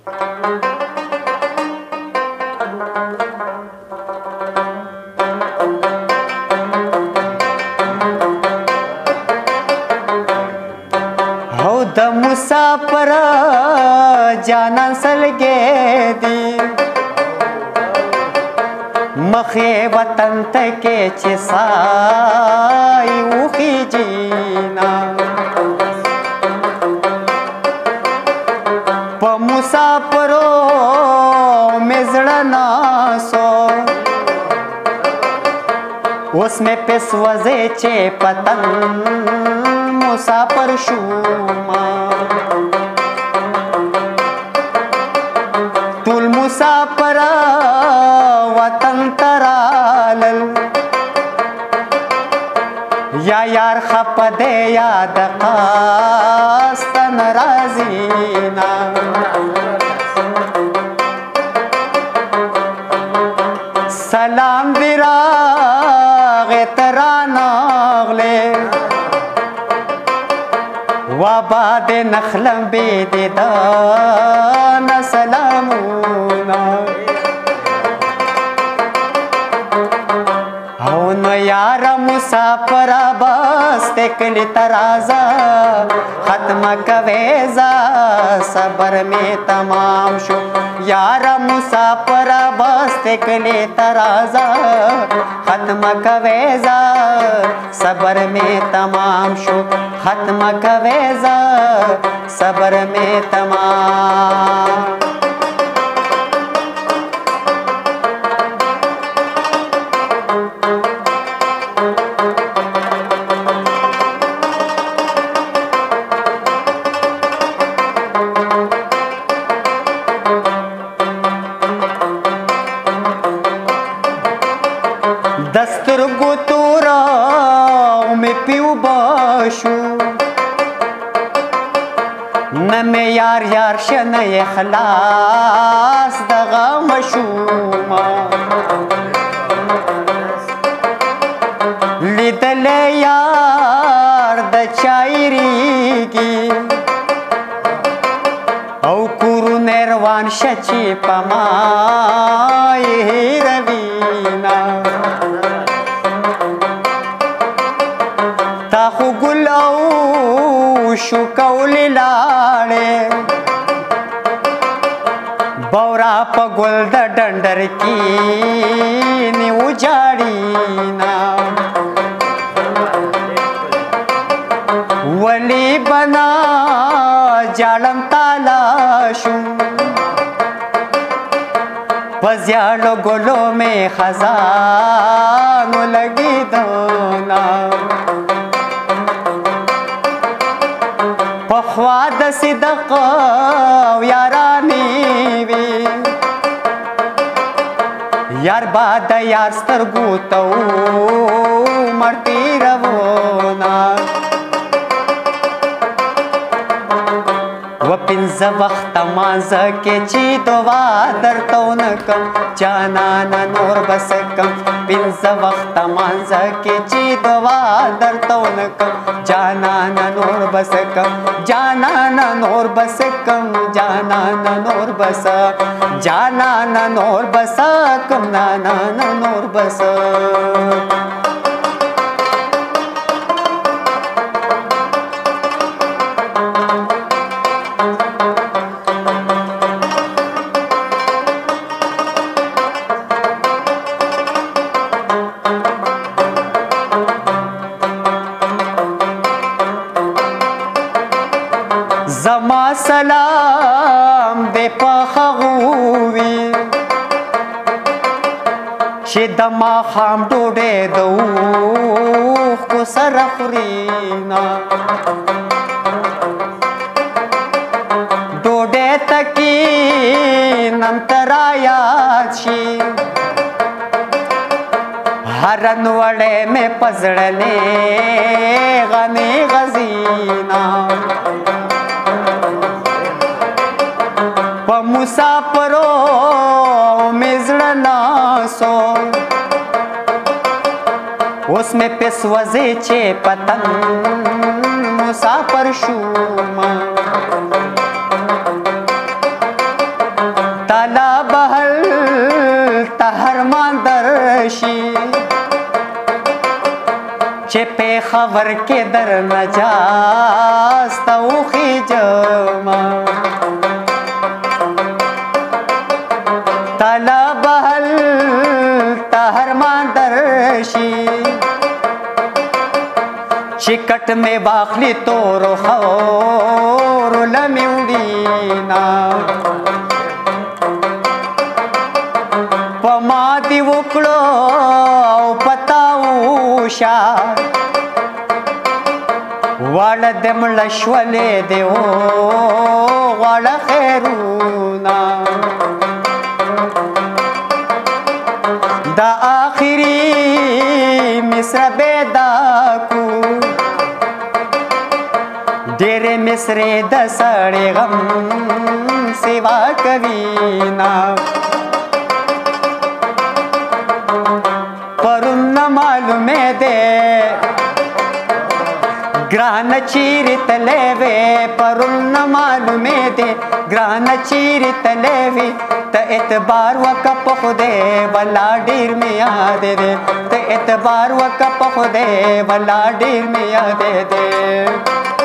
हो द मुसाफर जाना सलगे दी मखे वतन के चिसाई उखी जीना प मुसाफरो में जड़ना सो उसमें पेशवजे चे पतन मुसाफर शुमा तुल मुसाफर वतन तरालल या यार खप दे याद कास्तन राजीना सलाम दिराग तरानागले वबाद नखलम बेदिदान सलामुना हौन यार मुसाफर बस तेकली तराजा खत्म कवेजा सबर में तमाम शो यार मुसाफर बस तेकली तराजा खत्म कवेजा सबर में तमाम शो खत्म कवेजा सबर में तमाम दस्तुर गुतूरा में पीऊ बाशू न में यार यार शन खलास दगा मशूमा लिदल यार द चायरी की औ कुरु निर्वाण शची पमाए रवीना ताहु गुलाऊ शुकौली लाड़े बौरा पगुल द डंडर की नी उजाड़ीना वली बना जालम तालाशू बजियालो गोलो में खजानो लगी दोना पख्वाद सिदक यारानी वी यार बाद यार स्तरगू तो मरती रवोना व पिंज वक्त मांज के ची दुआ दरतो न कम जाना न नूर बस कम पिंज वक्त मांज के ची दुआ दरतो न कम जाना न नूर बस कम जाना न नूर बस कम जाना न नूर बस जाना न नूर बस कम नाना न नूर बस जमा सलाम दे पखगुवी शिदमा खाम डोडे दो को सरखरीना डोडे तकी नंतरायाची हरन वड़े में पजड़ने गने गजीना मुसाफरो में जड़ना सो उसमें पेशवजे चे पतन मुसाफर शुमा شي چې په خبر کې در نجاست او خجما طلب هل تهرمان درشي چکٹ میں واخلی تور خور لمیوڑینا پما دی وکڑو او پتاو شا واړه دمړ شولې دیو واړه خیرونا دا آخری مصر بیدا کو ډېرې مصرې د سړې غم سیوا کوینا پرون نه معلومې دی ګرانه چیرې تللی وې پرون نه معلومې دی ګرانه چیرې تللی وې ته اعتبار وکړه په خدای ولا ډېر مې یاد دی ته اعتبار وکړه په خدای ولا ډېر مې یاد دی